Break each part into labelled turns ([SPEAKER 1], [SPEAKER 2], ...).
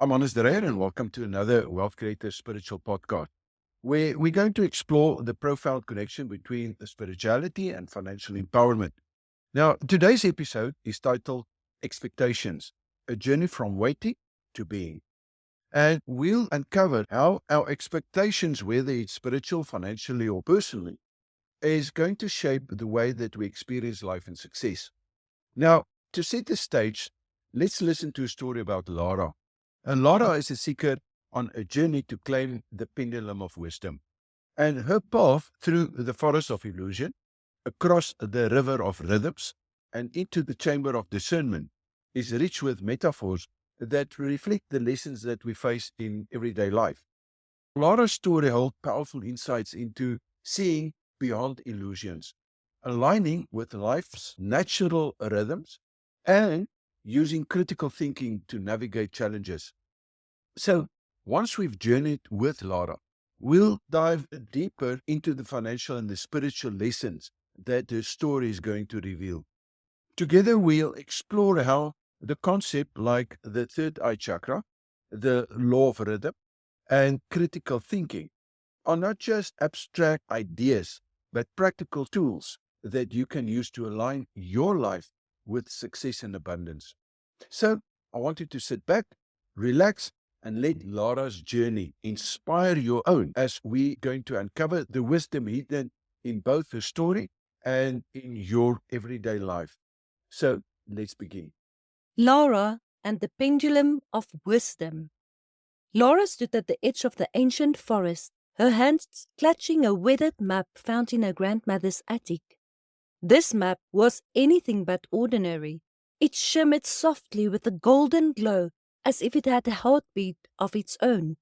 [SPEAKER 1] I'm honest Dreyer, and welcome to another Wealth Creator Spiritual Podcast, where we're going to explore the profound connection between spirituality and financial empowerment. Now, today's episode is titled Expectations, a journey from waiting to being. And we'll uncover how our expectations, whether it's spiritual, financially, or personally, is going to shape the way that we experience life and success. Now, to set the stage, let's listen to a story about Lara. And Lara is a seeker on a journey to claim the pendulum of wisdom. And her path through the forest of illusion, across the river of rhythms, and into the chamber of discernment is rich with metaphors that reflect the lessons that we face in everyday life. Lara's story holds powerful insights into seeing beyond illusions, aligning with life's natural rhythms, and using critical thinking to navigate challenges. So, once we've journeyed with Lara, we'll dive deeper into the financial and the spiritual lessons that her story is going to reveal. Together, we'll explore how the concept like the Third Eye Chakra, the law of rhythm, and critical thinking are not just abstract ideas, but practical tools that you can use to align your life with success and abundance. So, I want you to sit back, relax, and let Lara's journey inspire your own as we're going to uncover the wisdom hidden in both her story and in your everyday life. So, let's begin.
[SPEAKER 2] Lara and the Pendulum of Wisdom. Lara stood at the edge of the ancient forest, her hands clutching a weathered map found in her grandmother's attic. This map was anything but ordinary. It shimmered softly with a golden glow, as if it had a heartbeat of its own.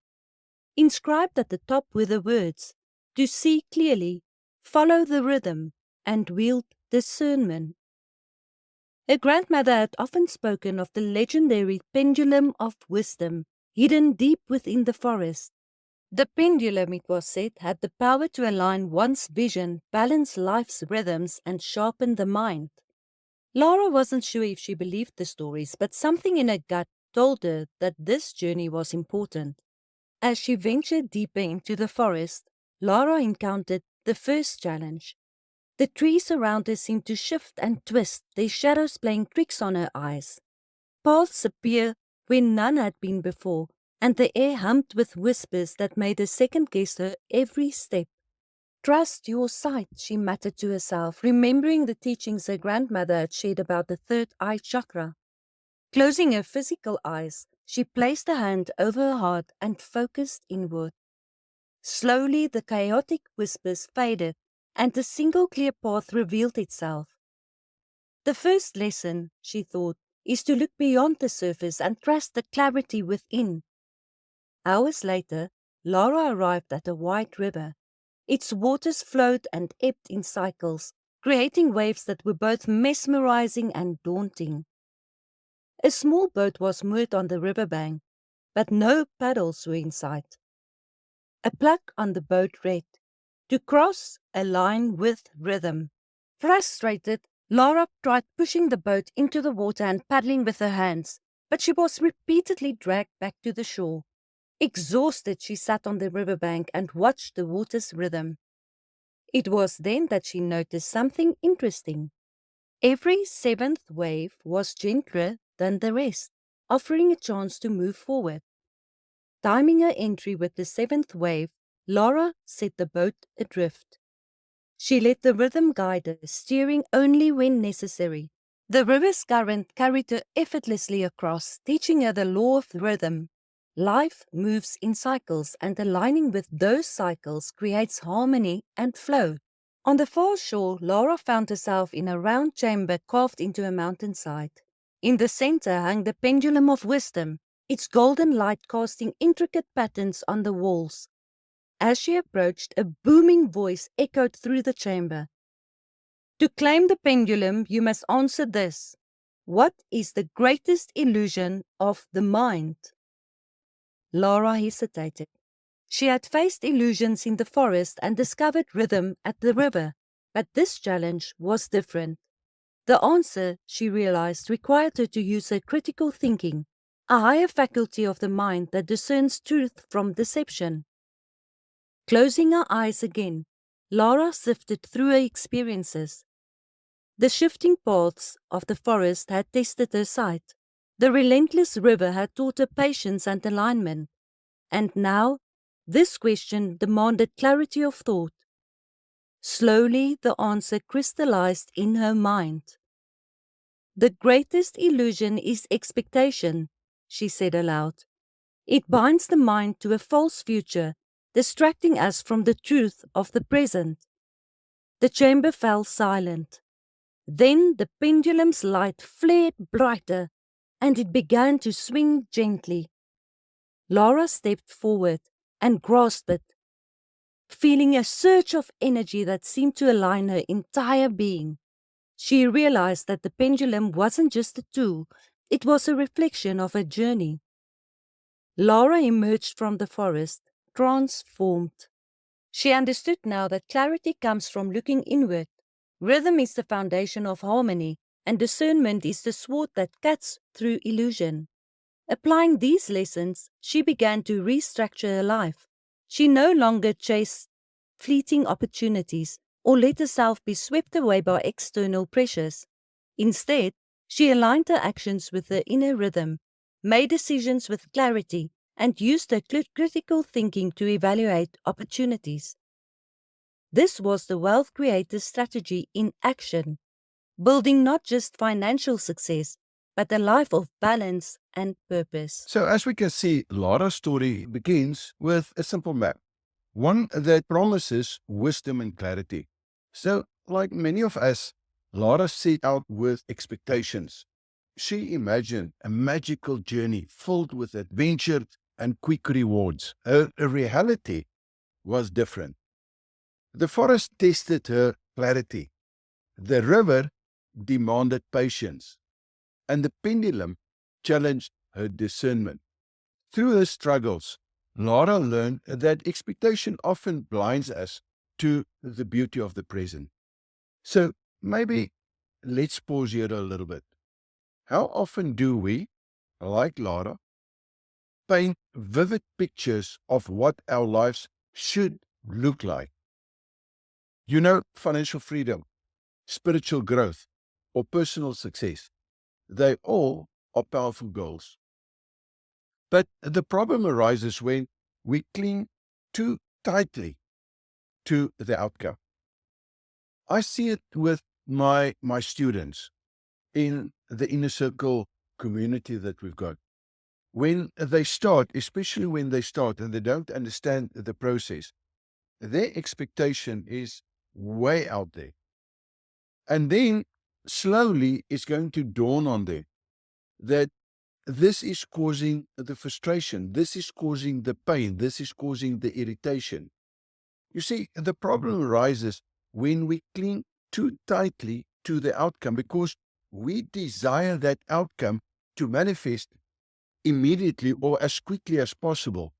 [SPEAKER 2] Inscribed at the top were the words, "To see clearly, follow the rhythm, and wield discernment." Her grandmother had often spoken of the legendary Pendulum of Wisdom, hidden deep within the forest. The pendulum, it was said, had the power to align one's vision, balance life's rhythms, and sharpen the mind. Lara wasn't sure if she believed the stories, but something in her gut told her that this journey was important. As she ventured deeper into the forest, Lara encountered the first challenge. The trees around her seemed to shift and twist, their shadows playing tricks on her eyes. Paths appeared where none had been before, and the air hummed with whispers that made her second-guess her every step. "Trust your sight," she muttered to herself, remembering the teachings her grandmother had shared about the Third Eye Chakra. Closing her physical eyes, she placed a hand over her heart and focused inward. Slowly, the chaotic whispers faded, and a single clear path revealed itself. The first lesson, she thought, is to look beyond the surface and trust the clarity within. Hours later, Lara arrived at a wide river. Its waters flowed and ebbed in cycles, creating waves that were both mesmerizing and daunting. A small boat was moored on the riverbank, but no paddles were in sight. A plaque on the boat read, "To cross, a line with rhythm." Frustrated, Lara tried pushing the boat into the water and paddling with her hands, but she was repeatedly dragged back to the shore. Exhausted, she sat on the riverbank and watched the water's rhythm. It was then that she noticed something interesting. Every seventh wave was gentler than the rest, offering a chance to move forward. Timing her entry with the seventh wave, Lara set the boat adrift. She let the rhythm guide her, steering only when necessary. The river's current carried her effortlessly across, teaching her the law of rhythm. Life moves in cycles, and aligning with those cycles creates harmony and flow. On the far shore, Lara found herself in a round chamber carved into a mountainside. In the center hung the Pendulum of Wisdom, its golden light casting intricate patterns on the walls. As she approached, a booming voice echoed through the chamber. "To claim the pendulum, you must answer this. What is the greatest illusion of the mind?" Lara hesitated. She had faced illusions in the forest and discovered rhythm at the river, but this challenge was different. The answer, she realized, required her to use her critical thinking, a higher faculty of the mind that discerns truth from deception. Closing her eyes again, Lara sifted through her experiences. The shifting paths of the forest had tested her sight. The relentless river had taught her patience and alignment. And now, this question demanded clarity of thought. Slowly, the answer crystallized in her mind. "The greatest illusion is expectation," she said aloud. "It binds the mind to a false future, distracting us from the truth of the present." The chamber fell silent. Then the pendulum's light flared brighter, and it began to swing gently. Lara stepped forward and grasped it, feeling a surge of energy that seemed to align her entire being. She realized that the pendulum wasn't just a tool, it was a reflection of her journey. Lara emerged from the forest, transformed. She understood now that clarity comes from looking inward. Rhythm is the foundation of harmony, and discernment is the sword that cuts through illusion. Applying these lessons, she began to restructure her life. She no longer chased fleeting opportunities or let herself be swept away by external pressures. Instead, she aligned her actions with her inner rhythm, made decisions with clarity, and used her critical thinking to evaluate opportunities. This was the wealth creator strategy in action, building not just financial success, but a life of balance and purpose.
[SPEAKER 1] So, as we can see, Lara's story begins with a simple map, one that promises wisdom and clarity. So, like many of us, Lara set out with expectations. She imagined a magical journey filled with adventure and quick rewards. Her reality was different. The forest tested her clarity. The river demanded patience, and the pendulum challenged her discernment. Through her struggles, Lara learned that expectation often blinds us to the beauty of the present. So maybe let's pause here a little bit. How often do we, like Lara, paint vivid pictures of what our lives should look like? Financial freedom, spiritual growth, or personal success, they all are powerful goals. But the problem arises when we cling too tightly to the outcome. I see it with my students in the inner circle community that we've got. When they start, especially when they start and they don't understand the process, their expectation is way out there. And then slowly it's going to dawn on them that this is causing the frustration, this is causing the pain, this is causing the irritation. You see, the problem arises when we cling too tightly to the outcome because we desire that outcome to manifest immediately or as quickly as possible.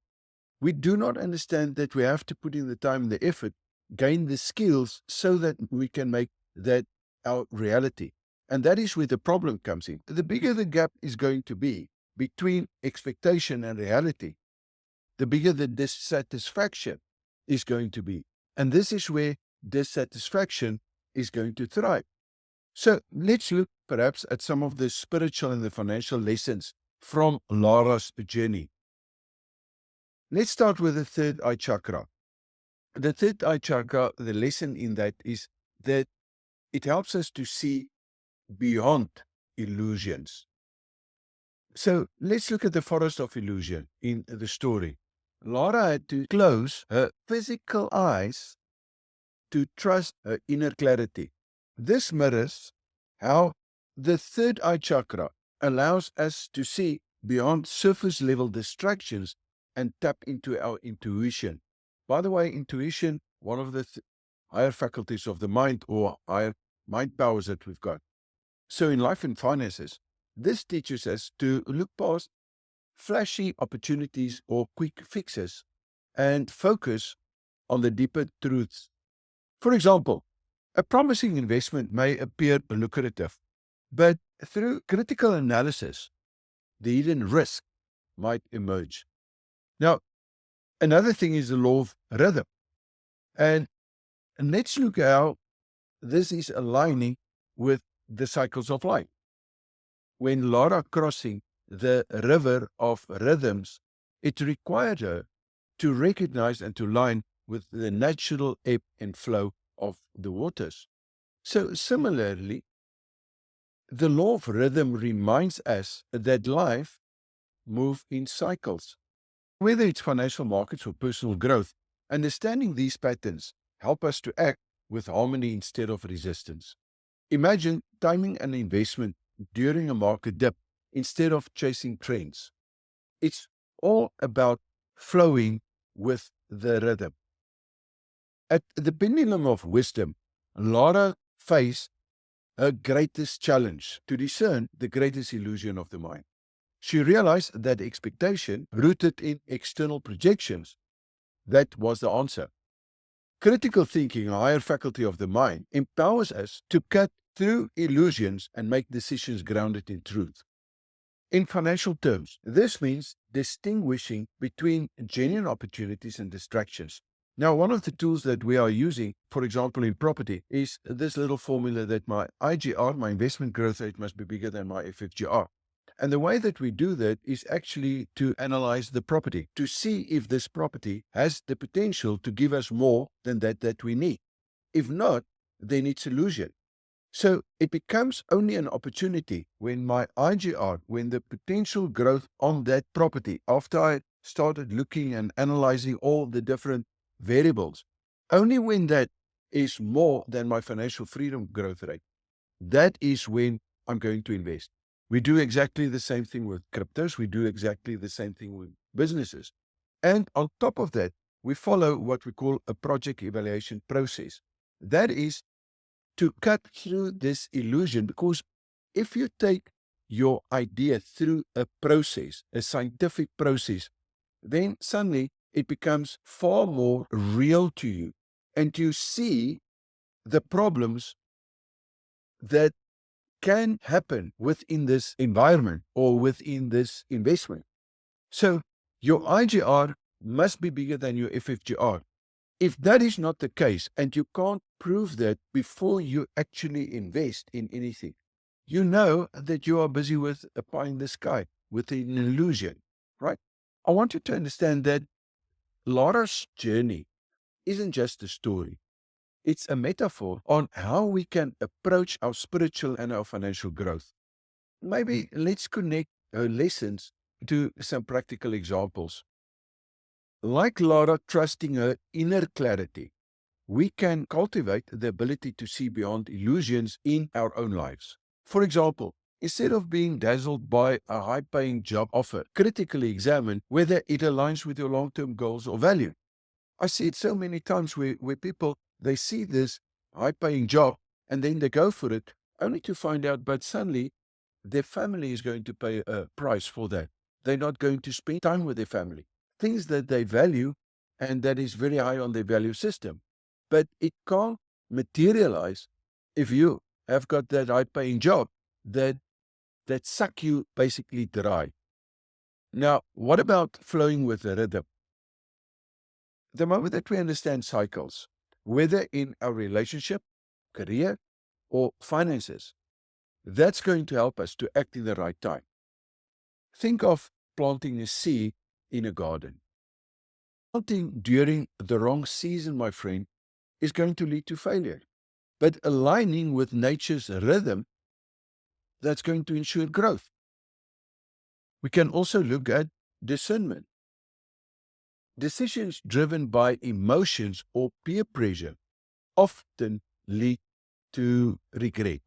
[SPEAKER 1] We do not understand that we have to put in the time and the effort, gain the skills so that we can make that our reality. And that is where the problem comes in. The bigger the gap is going to be between expectation and reality, the bigger the dissatisfaction is going to be. And this is where dissatisfaction is going to thrive. So let's look perhaps at some of the spiritual and the financial lessons from Lara's journey. Let's start with the third eye chakra. The third eye chakra, the lesson in that is that it helps us to see beyond illusions. So let's look at the forest of illusion in the story. Lara had to close her physical eyes to trust her inner clarity. This mirrors how the third eye chakra allows us to see beyond surface level distractions and tap into our intuition. By the way, intuition, one of the higher faculties of the mind or higher mind powers that we've got. So in life and finances, this teaches us to look past flashy opportunities or quick fixes and focus on the deeper truths. For example, a promising investment may appear lucrative, but through critical analysis, the hidden risk might emerge. Now, another thing is the law of rhythm. And let's look how this is aligning with the cycles of life. When Lara crossing the river of rhythms, it required her to recognize and to align with the natural ebb and flow of the waters. So similarly, the law of rhythm reminds us that life moves in cycles. Whether it's financial markets or personal growth, understanding these patterns help us to act with harmony instead of resistance. Imagine timing an investment during a market dip instead of chasing trends. It's all about flowing with the rhythm. At the pendulum of wisdom, Lara faced her greatest challenge to discern the greatest illusion of the mind. She realized that expectation rooted in external projections, that was the answer. Critical thinking, a higher faculty of the mind, empowers us to cut through illusions and make decisions grounded in truth. In financial terms, this means distinguishing between genuine opportunities and distractions. Now, one of the tools that we are using, for example, in property, is this little formula that my IGR, my investment growth rate, must be bigger than my FFGR. And the way that we do that is actually to analyze the property, to see if this property has the potential to give us more than that we need. If not, then it's illusion. So it becomes only an opportunity when my IGR, when the potential growth on that property, after I started looking and analyzing all the different variables, only when that is more than my financial freedom growth rate, that is when I'm going to invest. We do exactly the same thing with cryptos. We do exactly the same thing with businesses. And on top of that, we follow what we call a project evaluation process. That is to cut through this illusion, because if you take your idea through a process, a scientific process, then suddenly it becomes far more real to you, and you see the problems that can happen within this environment or within this investment. So your IGR must be bigger than your FFGR. If that is not the case, and you can't prove that before you actually invest in anything, you know that you are busy with a pie in the sky, with an illusion, right? I want you to understand that Lara's journey isn't just a story. It's a metaphor on how we can approach our spiritual and our financial growth. Maybe let's connect her lessons to some practical examples. Like Lara trusting her inner clarity, we can cultivate the ability to see beyond illusions in our own lives. For example, instead of being dazzled by a high-paying job offer, critically examine whether it aligns with your long-term goals or value. I see it so many times where people, they see this high-paying job and then they go for it only to find out, but suddenly their family is going to pay a price for that. They're not going to spend time with their family. Things that they value and that is very high on their value system. But it can't materialize if you have got that high-paying job that suck you basically dry. Now, what about flowing with the rhythm? The moment that we understand cycles, whether in our relationship, career, or finances, that's going to help us to act in the right time. Think of planting a seed in a garden. Planting during the wrong season, my friend, is going to lead to failure. But aligning with nature's rhythm, that's going to ensure growth. We can also look at discernment. Decisions driven by emotions or peer pressure often lead to regret.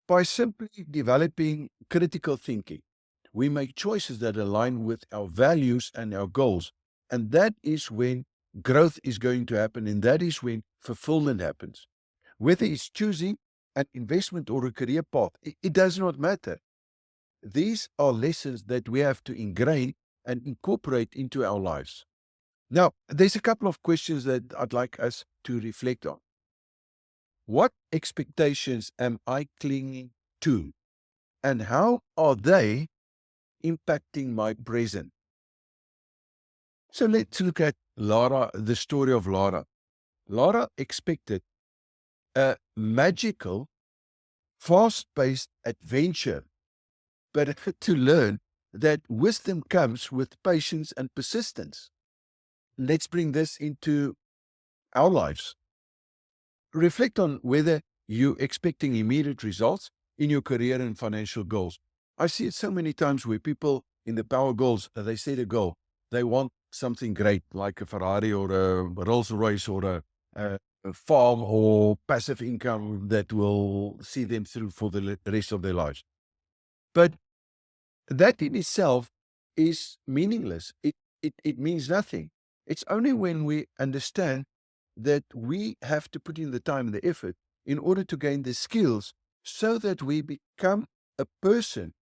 [SPEAKER 1] By simply developing critical thinking, we make choices that align with our values and our goals. And that is when growth is going to happen, and that is when fulfillment happens. Whether it's choosing an investment or a career path, it does not matter. These are lessons that we have to ingrain and incorporate into our lives. Now, there's a couple of questions that I'd like us to reflect on. What expectations am I clinging to? and how are they impacting my present? So let's look at Lara, the story of Lara. Lara expected a magical, fast-paced adventure, but to learn that wisdom comes with patience and persistence. Let's bring this into our lives. Reflect on whether you're expecting immediate results in your career and financial goals. I see it so many times where people in the power goals, they set a goal. They want something great like a Ferrari or a Rolls Royce or a farm or passive income that will see them through for the rest of their lives. But that in itself is meaningless. It means nothing. It's only when we understand that we have to put in the time and the effort in order to gain the skills so that we become a person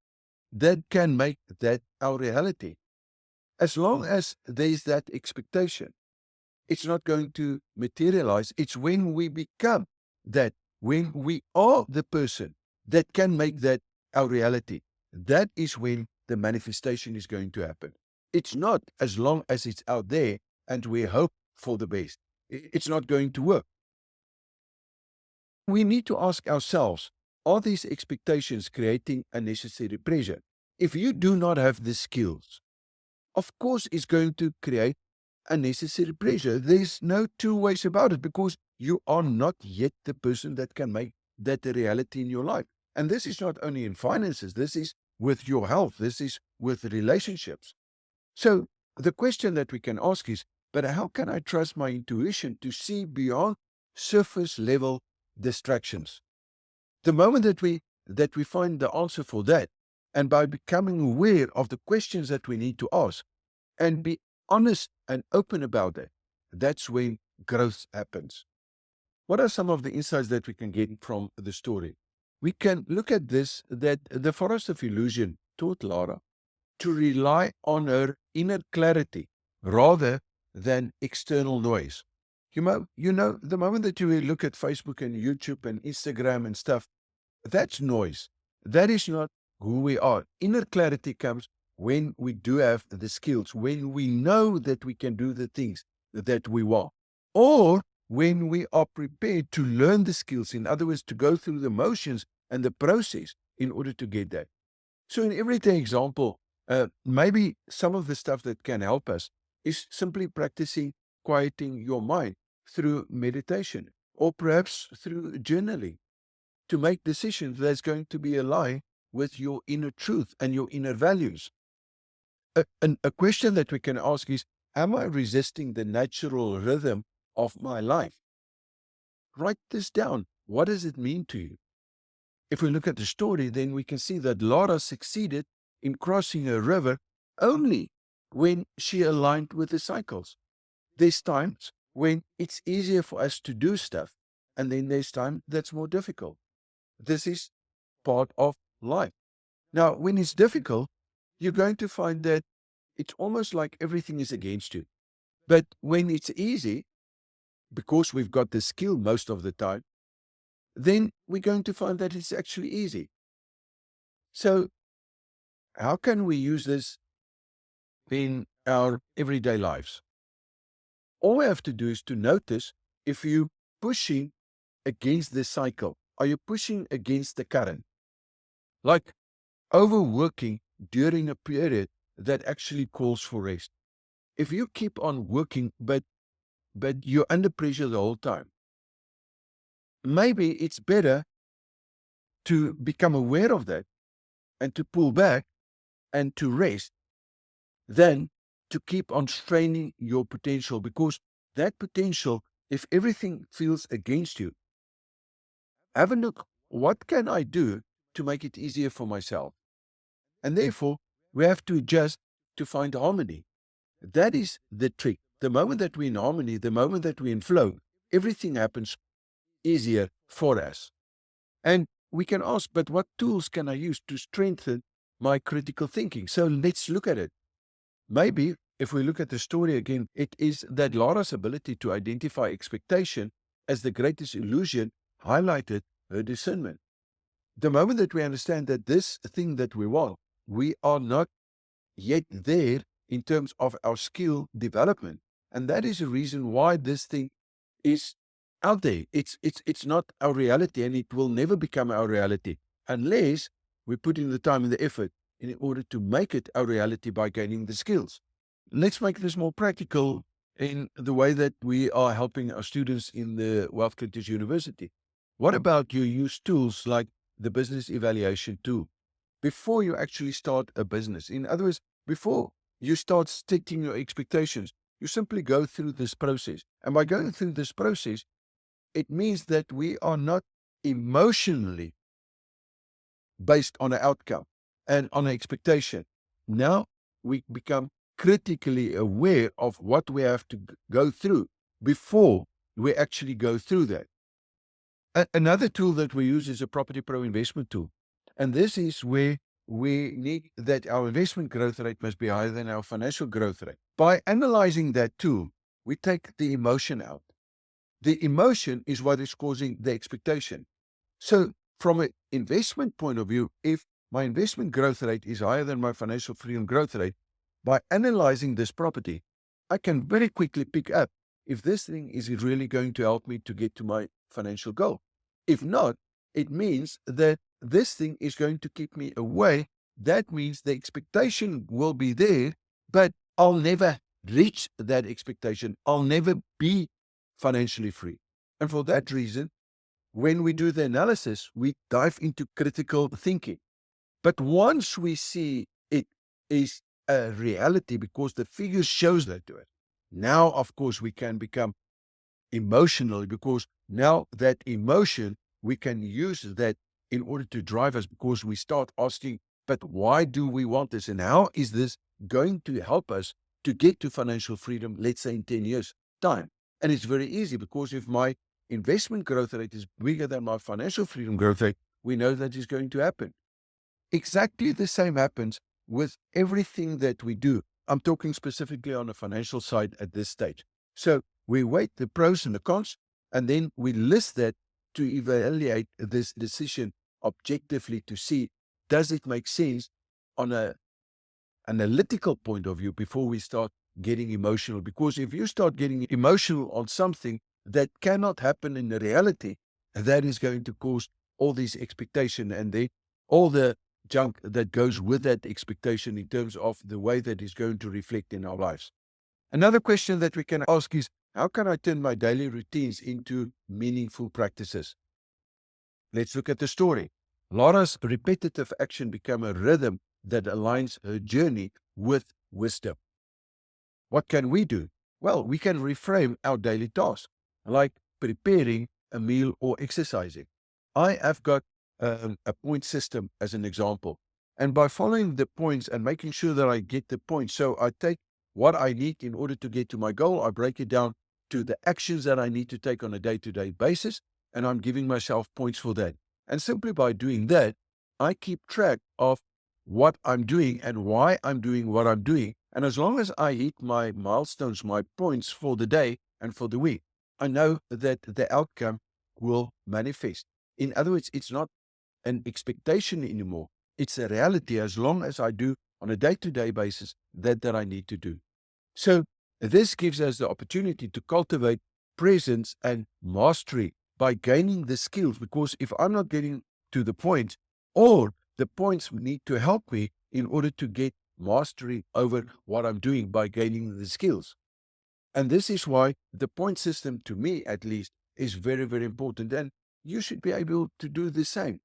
[SPEAKER 1] that can make that our reality. As long as there is that expectation, it's not going to materialize. It's when we become that, when we are the person that can make that our reality, that is when the manifestation is going to happen. It's not as long as it's out there and we hope for the best. It's not going to work. We need to ask ourselves, are these expectations creating unnecessary pressure? If you do not have the skills, of course it's going to create unnecessary pressure. There's no two ways about it because you are not yet the person that can make that a reality in your life. And this is not only in finances, this is with your health, this is with relationships. So the question that we can ask is, but how can I trust my intuition to see beyond surface level distractions? The moment that we find the answer for that, and by becoming aware of the questions that we need to ask and be honest and open about it, that's when growth happens. What are some of the insights that we can get from the story? We can look at this, that the forest of illusion taught Lara to rely on her inner clarity rather than external noise. You know, the moment that you look at Facebook and YouTube and Instagram and stuff, that's noise. That is not who we are. Inner clarity comes when we do have the skills, when we know that we can do the things that we want, or when we are prepared to learn the skills, in other words, to go through the motions and the process in order to get that. So in everyday example, maybe some of the stuff that can help us is simply practicing quieting your mind through meditation or perhaps through journaling to make decisions that's going to be aligned with your inner truth and your inner values. A question that we can ask is, am I resisting the natural rhythm of my life? Write this down. What does it mean to you? If we look at the story, then we can see that Lara succeeded in crossing a river only when she aligned with the cycles. There's times when it's easier for us to do stuff, and then there's time that's more difficult. This is part of life. Now, when it's difficult, you're going to find that it's almost like everything is against you. But when it's easy, because we've got the skill most of the time, then we're going to find that it's actually easy. So how can we use this in our everyday lives? All we have to do is to notice if you're pushing against the cycle. Are you pushing against the current? Like overworking during a period that actually calls for rest. If you keep on working, but you're under pressure the whole time, maybe it's better to become aware of that and to pull back and to rest than to keep on straining your potential, because that potential, if everything feels against you, have a look, what can I do to make it easier for myself? And therefore, we have to adjust to find harmony. That is the trick. The moment that we're in harmony, the moment that we're in flow, everything happens easier for us. And we can ask, but what tools can I use to strengthen my critical thinking? So let's look at it. Maybe if we look at the story again, it is that Lara's ability to identify expectation as the greatest illusion highlighted her discernment. the moment that we understand that this thing that we want, we are not yet there in terms of our skill development. And that is the reason why this thing is out there. It's not our reality, and it will never become our reality unless we put in the time and the effort in order to make it our reality by gaining the skills. Let's make this more practical in the way that we are helping our students in the Wealth Creators University. What about you use tools like the business evaluation tool before you actually start a business? In other words, before you start setting your expectations, you simply go through this process. And by going through this process, it means that we are not emotionally based on an outcome and on an expectation. Now we become critically aware of what we have to go through before we actually go through that. Another tool that we use is a Property Pro investment tool. And this is where we need that our investment growth rate must be higher than our financial growth rate. By analyzing that tool, we take the emotion out. The emotion is what is causing the expectation. So from an investment point of view, if my investment growth rate is higher than my financial freedom growth rate, by analyzing this property, I can very quickly pick up if this thing is really going to help me to get to my financial goal. If not, it means that this thing is going to keep me away. That means the expectation will be there, but I'll never reach that expectation. I'll never be financially free. And for that reason, when we do the analysis, we dive into critical thinking. But once we see it is a reality because the figure shows that to us, now, of course, we can become emotional because now that emotion, we can use that in order to drive us because we start asking, but why do we want this? And how is this going to help us to get to financial freedom, let's say in 10 years' time? And it's very easy because if my investment growth rate is bigger than my financial freedom growth rate, we know that is going to happen. Exactly the same happens with everything that we do. I'm talking specifically on the financial side at this stage. So we weigh the pros and the cons, and then we list that to evaluate this decision objectively to see, does it make sense on an analytical point of view before we start getting emotional? Because if you start getting emotional on something that cannot happen in the reality, that is going to cause all these expectations and then all the junk that goes with that expectation in terms of the way that is going to reflect in our lives. Another question that we can ask is, how can I turn my daily routines into meaningful practices? Let's look at the story. Lara's repetitive action became a rhythm that aligns her journey with wisdom. What can we do? Well, we can reframe our daily tasks, like preparing a meal or exercising. I have got a point system as an example. And by following the points and making sure that I get the points, so I take what I need in order to get to my goal, I break it down to the actions that I need to take on a day-to-day basis, and I'm giving myself points for that. And simply by doing that, I keep track of what I'm doing and why I'm doing what I'm doing. And as long as I hit my milestones, my points for the day and for the week, I know that the outcome will manifest. In other words, it's not an expectation anymore. It's a reality as long as I do on a day-to-day basis that I need to do. So this gives us the opportunity to cultivate presence and mastery by gaining the skills, because if I'm not getting to the point, or the points need to help me in order to get mastery over what I'm doing by gaining the skills. And this is why the point system, to me at least, is very, very important. And you should be able to do the same.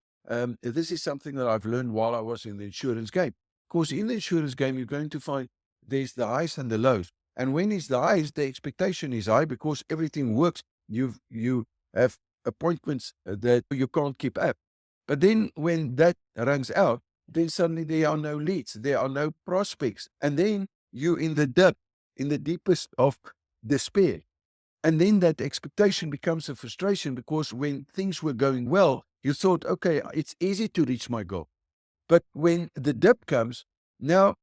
[SPEAKER 1] This is something that I've learned while I was in the insurance game. Because in the insurance game, you're going to find there's the highs and the lows. And when it's the highs, the expectation is high because everything works. You have appointments that you can't keep up. But then when that runs out, then suddenly there are no leads, there are no prospects. And then you're in the depth, in the deepest of despair. And then that expectation becomes a frustration because when things were going well, you thought, okay, it's easy to reach my goal. But when the dip comes, now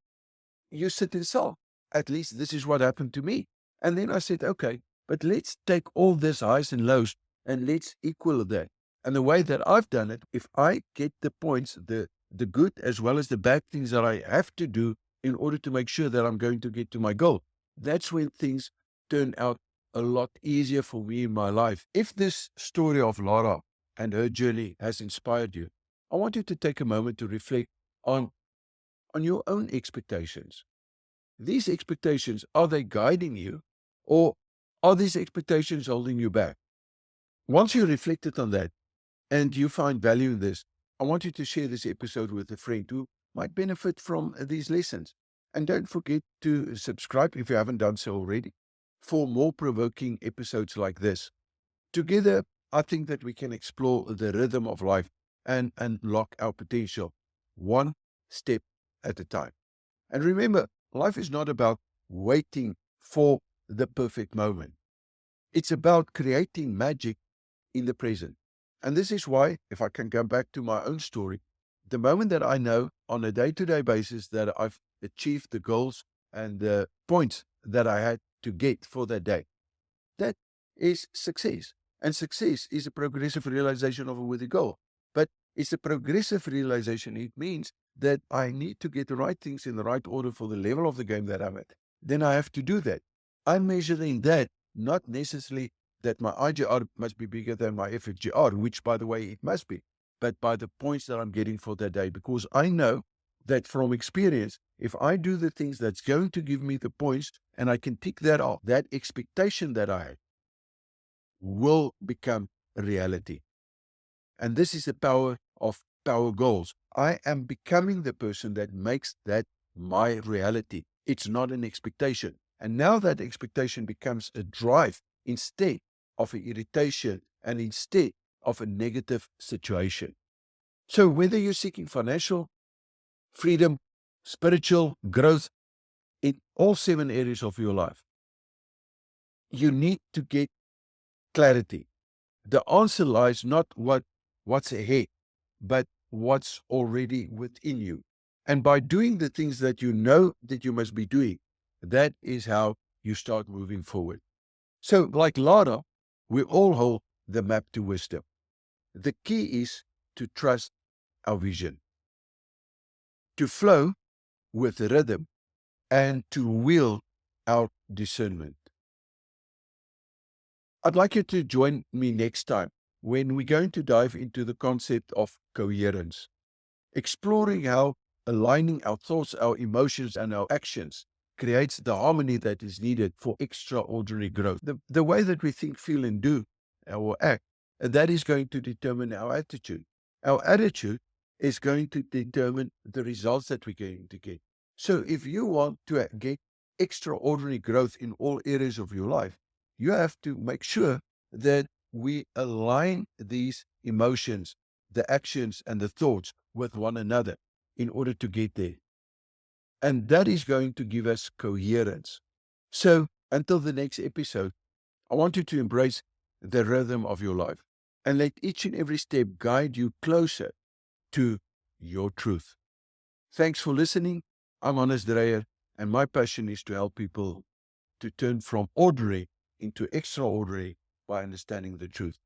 [SPEAKER 1] you sit and sulk. At least this is what happened to me. And then I said, okay, but let's take all this highs and lows and let's equal that. And the way that I've done it, if I get the points, the good as well as the bad things that I have to do in order to make sure that I'm going to get to my goal, that's when things turn out a lot easier for me in my life. If this story of Lara and her journey has inspired you, I want you to take a moment to reflect on your own expectations. These expectations, are they guiding you, or are these expectations holding you back? Once you reflected on that and you find value in this, I want you to share this episode with a friend who might benefit from these lessons. And don't forget to subscribe if you haven't done so already for more provoking episodes like this. Together, I think that we can explore the rhythm of life and unlock our potential one step at a time. And remember, life is not about waiting for the perfect moment. It's about creating magic in the present. And this is why, if I can go back to my own story, the moment that I know on a day-to-day basis that I've achieved the goals and the points that I had to get for that day, that is success. And success is a progressive realization of a worthy goal. But it's a progressive realization. It means that I need to get the right things in the right order for the level of the game that I'm at. Then I have to do that. I'm measuring that, not necessarily that my IGR must be bigger than my FGR, which, by the way, it must be, but by the points that I'm getting for that day. Because I know that from experience, if I do the things that's going to give me the points and I can tick that off, that expectation that I had will become a reality. And this is the power of power goals. I am becoming the person that makes that my reality. It's not an expectation. And now that expectation becomes a drive instead of an irritation and instead of a negative situation. So whether you're seeking financial freedom, spiritual growth, in all 7 areas of your life, you need to get clarity. The answer lies not what's ahead, but what's already within you. And by doing the things that you know that you must be doing, that is how you start moving forward. So like Lara, we all hold the map to wisdom. The key is to trust our vision, to flow with the rhythm, and to wield our discernment. I'd like you to join me next time when we're going to dive into the concept of coherence, exploring how aligning our thoughts, our emotions, and our actions creates the harmony that is needed for extraordinary growth. The way that we think, feel, and do or act, that is going to determine our attitude. Our attitude is going to determine the results that we're going to get. So if you want to get extraordinary growth in all areas of your life, you have to make sure that we align these emotions, the actions, and the thoughts with one another in order to get there. And that is going to give us coherence. So until the next episode, I want you to embrace the rhythm of your life and let each and every step guide you closer to your truth. Thanks for listening. I'm Honest Dreyer, and my passion is to help people to turn from ordinary into extraordinary by understanding the truth.